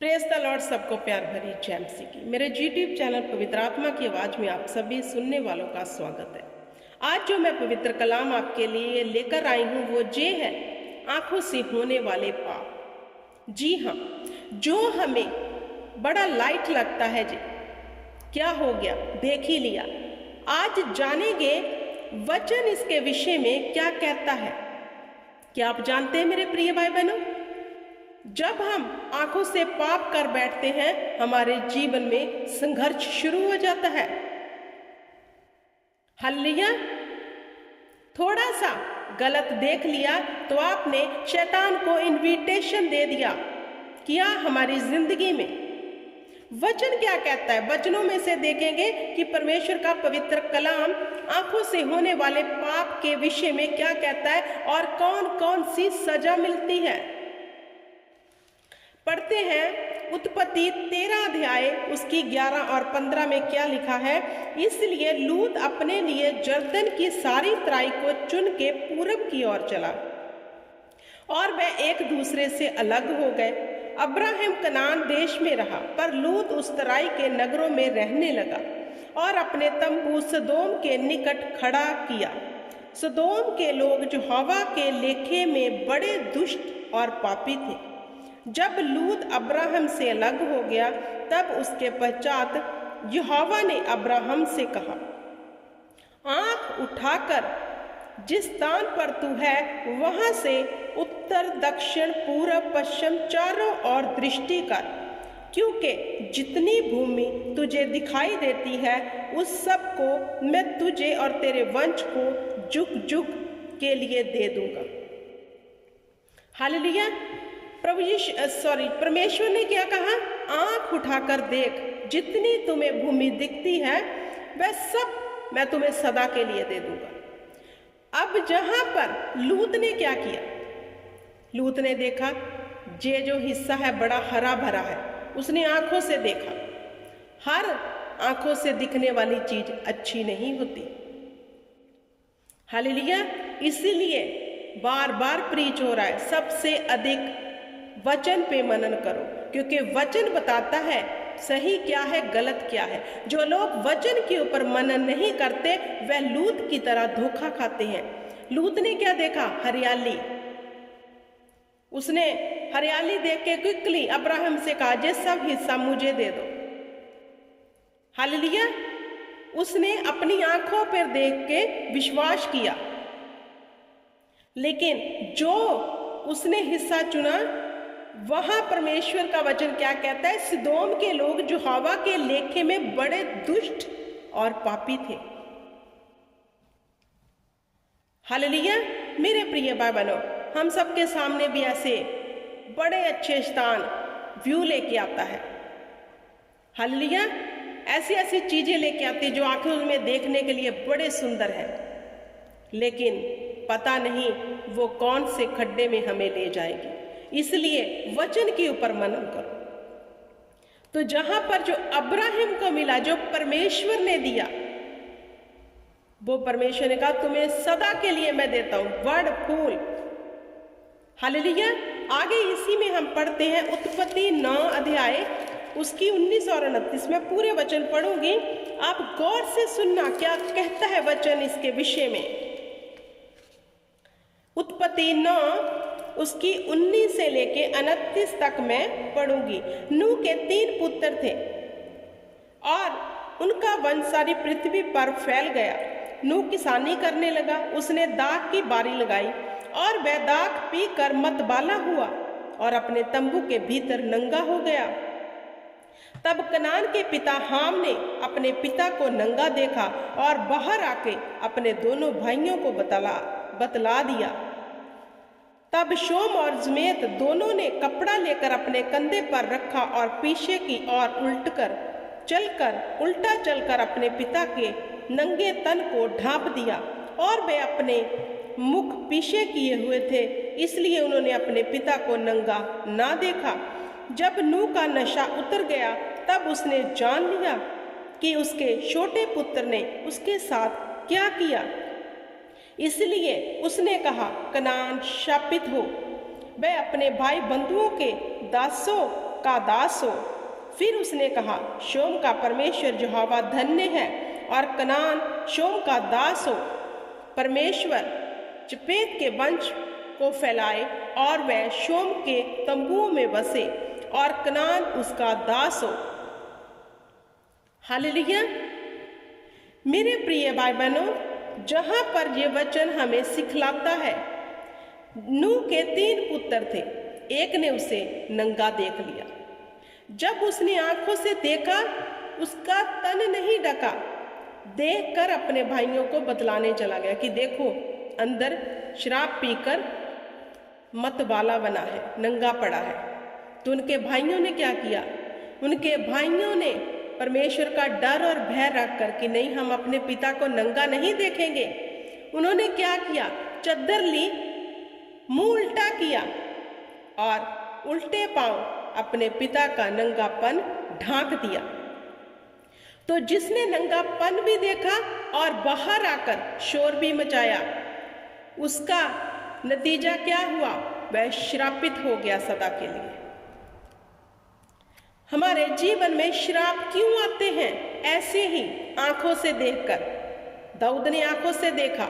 Praise the Lord. सबको प्यार भरी जय मसीह की। मेरे यूट्यूब चैनल पवित्र आत्मा की आवाज में आप सभी सुनने वालों का स्वागत है। आज जो मैं पवित्र कलाम आपके लिए लेकर आई हूँ वो ये है, आंखों से होने वाले पाप। जी हाँ, जो हमें बड़ा लाइट लगता है जी, क्या हो गया देख ही लिया। आज जानेंगे वचन इसके विषय में क्या कहता है। क्या आप जानते हैं मेरे प्रिय भाई बहनों, जब हम आंखों से पाप कर बैठते हैं हमारे जीवन में संघर्ष शुरू हो जाता है। हालेलुया। थोड़ा सा गलत देख लिया तो आपने शैतान को इनविटेशन दे दिया किया हमारी जिंदगी में। वचन क्या कहता है, वचनों में से देखेंगे कि परमेश्वर का पवित्र कलाम आंखों से होने वाले पाप के विषय में क्या कहता है और कौन कौन सी सजा मिलती है। पढ़ते हैं उत्पत्ति 13 अध्याय उसकी 11 और 15 में क्या लिखा है। इसलिए लूत अपने लिए जर्दन की सारी तराई को चुन के पूरब की ओर चला और वह एक दूसरे से अलग हो गए। अब्राहम कनान देश में रहा, पर लूत उस तराई के नगरों में रहने लगा और अपने तंबू सदोम के निकट खड़ा किया। सदोम के लोग यहोवा के लेखे में बड़े दुष्ट और पापी थे। जब लूत अब्राहम से अलग हो गया तब उसके पश्चात यहोवा ने अब्राहम से कहा, आंख उठाकर जिस स्थान पर तू है वहां से उत्तर दक्षिण पूरब पश्चिम चारों ओर दृष्टि कर, क्योंकि जितनी भूमि तुझे दिखाई देती है उस सब को मैं तुझे और तेरे वंश को जुग जुग के लिए दे दूंगा। हालेलुया। परमेश्वर ने क्या कहा, आंख उठाकर देख, जितनी तुम्हें भूमि दिखती है वह सब मैं तुम्हें सदा के लिए दे दूंगा। अब जहां पर लूत ने क्या किया, लूत ने देखा ये जो हिस्सा है बड़ा हरा भरा है। उसने आंखों से देखा। हर आंखों से दिखने वाली चीज अच्छी नहीं होती। हालेलुया। इसीलिए बार बार प्रीच हो रहा है, सबसे अधिक वचन पे मनन करो, क्योंकि वचन बताता है सही क्या है गलत क्या है। जो लोग वचन के ऊपर मनन नहीं करते वह लूत की तरह धोखा खाते हैं। लूत ने क्या देखा, हरियाली। उसने हरियाली देख के क्विकली अब्राहम से कहा, ये सब हिस्सा मुझे दे दो। हालेलुया। उसने अपनी आंखों पर देख के विश्वास किया, लेकिन जो उसने हिस्सा चुना वहां परमेश्वर का वचन क्या कहता है, सदोम के लोग यहोवा के लेखे में बड़े दुष्ट और पापी थे। हालेलुया। मेरे प्रिय भाई बहनों, हम सबके सामने भी ऐसे बड़े अच्छे स्थान व्यू लेके आता है। हालेलुया। ऐसी ऐसी चीजें लेके आती जो आंखों में देखने के लिए बड़े सुंदर है, लेकिन पता नहीं वो कौन से खड्डे में हमें ले जाएगी। इसलिए वचन के ऊपर मनन करो। तो जहां पर जो अब्राहम को मिला, जो परमेश्वर ने दिया, वो परमेश्वर ने कहा तुम्हें सदा के लिए मैं देता हूं, वर्ड फूल। हालेलुया। आगे इसी में हम पढ़ते हैं उत्पत्ति 9 अध्याय उसकी 19 और 29 में पूरे वचन पढ़ूंगी, आप गौर से सुनना क्या कहता है वचन इसके विषय में। उत्पत्ति 9 उसकी 19 से लेके 29 तक मैं पढ़ूंगी। नूह के 3 पुत्र थे और उनका वंश सारी पृथ्वी पर फैल गया। नूह किसानी करने लगा, उसने दाख की बारी लगाई और वह दाख पीकर मतवाला हुआ और अपने तंबू के भीतर नंगा हो गया। तब कनान के पिता हाम ने अपने पिता को नंगा देखा और बाहर आके अपने दोनों भाइयों को बतला दिया। तब शोम और जमेत दोनों ने कपड़ा लेकर अपने कंधे पर रखा और पीछे की ओर उल्टा चलकर अपने पिता के नंगे तन को ढांप दिया और वे अपने मुख पीछे किए हुए थे, इसलिए उन्होंने अपने पिता को नंगा ना देखा। जब नूह का नशा उतर गया तब उसने जान लिया कि उसके छोटे पुत्र ने उसके साथ क्या किया। इसलिए उसने कहा, कनान शापित हो। वह अपने भाई बंधुओं के दासों का दास हो। फिर उसने कहा, शोम का परमेश्वर यहोवा धन्य है, और कनान शोम का दास हो। परमेश्वर चपेत के वंश को फैलाए और वह शोम के तंबुओं में बसे, और कनान उसका दास हो। हालेलुया। मेरे प्रिय भाई बहनों, जहां पर यह वचन हमें सिखलाता है, नूह के 3 पुत्र थे, एक ने उसे नंगा देख लिया। जब उसने आंखों से देखा, उसका तन नहीं ढका, देखकर अपने भाइयों को बतलाने चला गया कि देखो, अंदर शराब पीकर मतवाला बना है, नंगा पड़ा है। तो उनके भाइयों ने क्या किया? उनके भाइयों ने परमेश्वर का डर और भय रखकर कि नहीं, हम अपने पिता को नंगा नहीं देखेंगे, उन्होंने क्या किया? चद्दर ली, मुंह उल्टा किया और उल्टे पांव अपने पिता का नंगापन ढांक दिया। तो जिसने नंगापन भी देखा और बाहर आकर शोर भी मचाया, उसका नतीजा क्या हुआ? वह श्रापित हो गया सदा के लिए। हमारे जीवन में श्राप क्यों आते हैं? ऐसे ही आंखों से देखकर। दाऊद ने आंखों से देखा,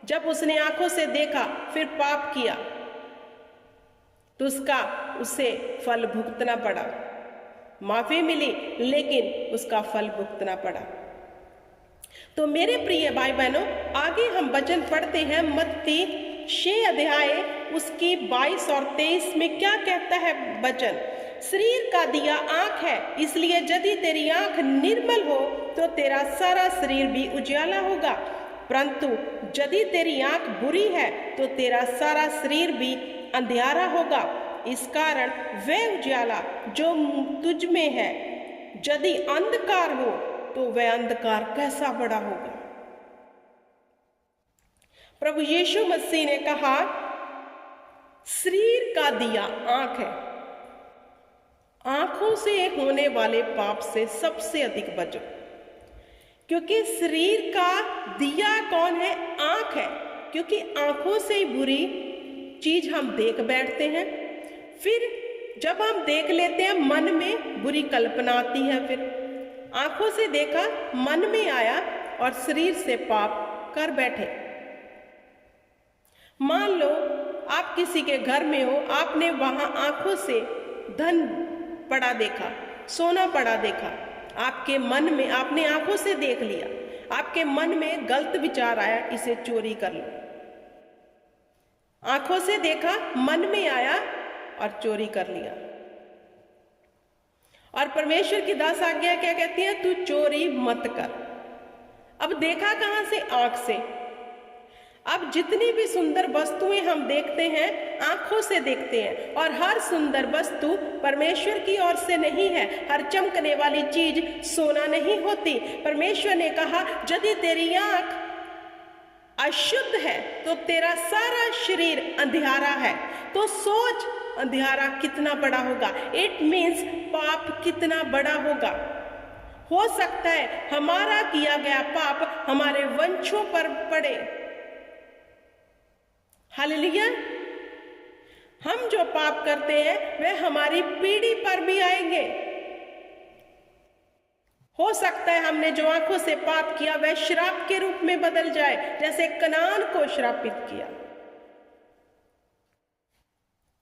जब उसने आंखों से देखा फिर पाप किया, तो उसे फल भुगतना पड़ा। माफी मिली, लेकिन उसका फल भुगतना पड़ा। तो मेरे प्रिय भाई बहनों, आगे हम वचन पढ़ते हैं। मत्ती 6 अध्याय उसकी 22 और 23 में क्या कहता है वचन? शरीर का दिया आंख है, इसलिए यदि तेरी आंख निर्मल हो तो तेरा सारा शरीर भी उजाला होगा, परंतु यदि तेरी आंख बुरी है तो तेरा सारा शरीर भी अंधियारा होगा। इस कारण वह उजाला जो तुझ में है, यदि अंधकार हो तो वह अंधकार कैसा बड़ा होगा। प्रभु यीशु मसीह ने कहा, शरीर का दिया आंख है, आंखों से होने वाले पाप से सबसे अधिक बचो, क्योंकि शरीर का दिया कौन है? आंख है। क्योंकि आंखों से ही बुरी चीज हम देख बैठते हैं, फिर जब हम देख लेते हैं मन में बुरी कल्पना आती है, फिर आंखों से देखा, मन में आया और शरीर से पाप कर बैठे। मान लो आप किसी के घर में हो, आपने वहां आंखों से धन पड़ा देखा, सोना पड़ा देखा, आपके मन में, आपने आंखों से देख लिया, आपके मन में गलत विचार आया, इसे चोरी कर लो। आंखों से देखा, मन में आया और चोरी कर लिया। और परमेश्वर की दास आज्ञा क्या कहती है? तू चोरी मत कर। अब देखा कहां से? आंख से। अब जितनी भी सुंदर वस्तुएं हम देखते हैं, आंखों से देखते हैं, और हर सुंदर वस्तु परमेश्वर की ओर से नहीं है। हर चमकने वाली चीज सोना नहीं होती। परमेश्वर ने कहा, यदि तेरी आंख अशुद्ध है तो तेरा सारा शरीर अंधियारा है। तो सोच, अंधियारा कितना बड़ा होगा। इट मीन्स पाप कितना बड़ा होगा। हो सकता है हमारा किया गया पाप हमारे वंशों पर पड़े। हालेलुया। हम जो पाप करते हैं वह हमारी पीढ़ी पर भी आएंगे। हो सकता है हमने जो आंखों से पाप किया वह श्राप के रूप में बदल जाए, जैसे कनान को श्रापित किया।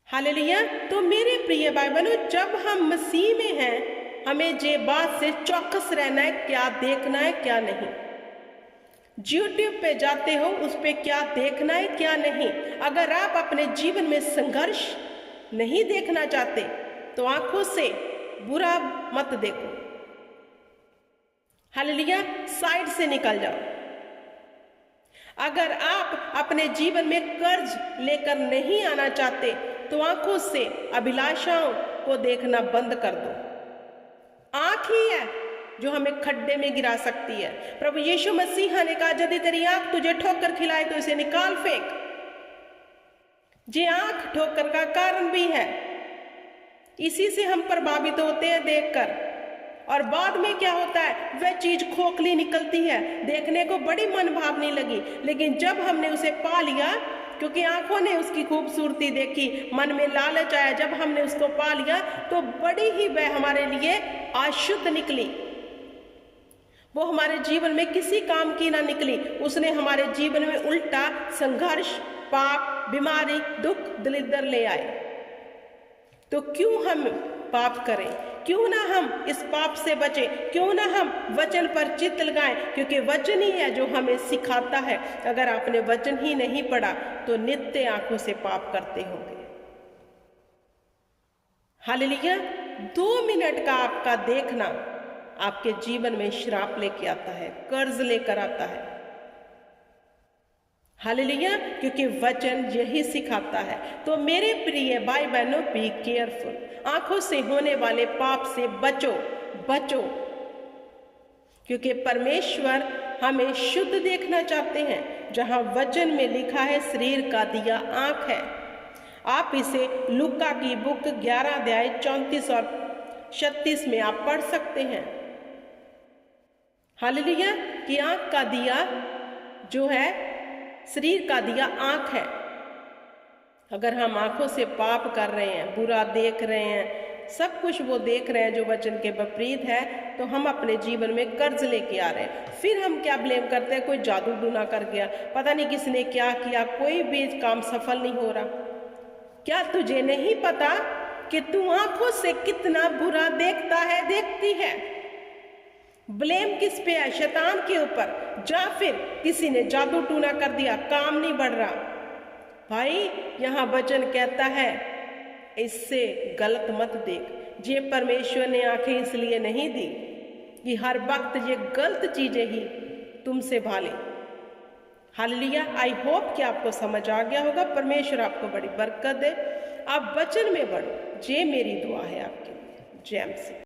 हालेलुया। तो मेरे प्रिय भाई बहनों, जब हम मसीह में हैं, हमें ये बात से चौकस रहना है, क्या देखना है क्या नहीं। YouTube पे जाते हो, उस पे क्या देखना है क्या नहीं। अगर आप अपने जीवन में संघर्ष नहीं देखना चाहते तो आंखों से बुरा मत देखो। हालेलुया। साइड से निकल जाओ। अगर आप अपने जीवन में कर्ज लेकर नहीं आना चाहते तो आंखों से अभिलाषाओं को देखना बंद कर दो। आंख ही है जो हमें खड्डे में गिरा सकती है। प्रभु यीशु मसीह ने कहा, यदि तेरी आंख तुझे ठोकर खिलाए तो इसे निकाल फेंक। ये आंख ठोकर का कारण भी है। इसी से हम प्रभावित होते हैं देखकर, और बाद में क्या होता है, वह चीज खोखली निकलती है, देखने को बड़ी मनभावनी लगी, लेकिन जब हमने उसे पा लिया क्योंकि आंखों ने उसकी खूबसूरती देखी, मन में लालच आया, जब हमने उसको पा लिया तो बड़ी ही वह हमारे लिए अशुद्ध निकली, वो हमारे जीवन में किसी काम की ना निकली। उसने हमारे जीवन में उल्टा संघर्ष, पाप, बीमारी, दुख, दलिद्र ले आए। तो क्यों हम पाप करें, क्यों ना हम इस पाप से बचें, क्यों ना हम वचन पर चित्त लगाएं, क्योंकि वचन ही है जो हमें सिखाता है। अगर आपने वचन ही नहीं पढ़ा तो नित्य आंखों से पाप करते होंगे। हालेलुया। 2 मिनट का आपका देखना आपके जीवन में श्राप लेके आता है, कर्ज लेकर आता है। हालेलुया, क्योंकि वचन यही सिखाता है। तो मेरे प्रिय भाई बहनों, बी केयरफुल, आंखों से होने वाले पाप से बचो, बचो, क्योंकि परमेश्वर हमें शुद्ध देखना चाहते हैं। जहां वचन में लिखा है शरीर का दिया आंख है। आप इसे लूका की बुक 11 अध्याय 34 और 36 में आप पढ़ सकते हैं। हालेलुया, कि आंख का दिया जो है, शरीर का दिया आंख है। अगर हम आंखों से पाप कर रहे हैं, बुरा देख रहे हैं, सब कुछ वो देख रहे हैं जो वचन के विपरीत है, तो हम अपने जीवन में कर्ज लेके आ रहे हैं। फिर हम क्या ब्लेम करते हैं, कोई जादू टूना कर गया, पता नहीं किसने क्या किया, कोई भी काम सफल नहीं हो रहा। क्या तुझे नहीं पता कि तू आंखों से कितना बुरा देखता है, देखती है? ब्लेम किस पे है? शैतान के ऊपर। या फिर किसी ने जादू टूना कर दिया, काम नहीं बढ़ रहा। भाई, यहाँ वचन कहता है इससे गलत मत देख। ये परमेश्वर ने आंखें इसलिए नहीं दी कि हर वक्त ये गलत चीजें ही तुमसे भाले। हालेलुया। आई होप कि आपको समझ आ गया होगा। परमेश्वर आपको बड़ी बरकत दे, आप वचन में बढ़ो। ये मेरी दुआ है आपके लिए। जय मसीह।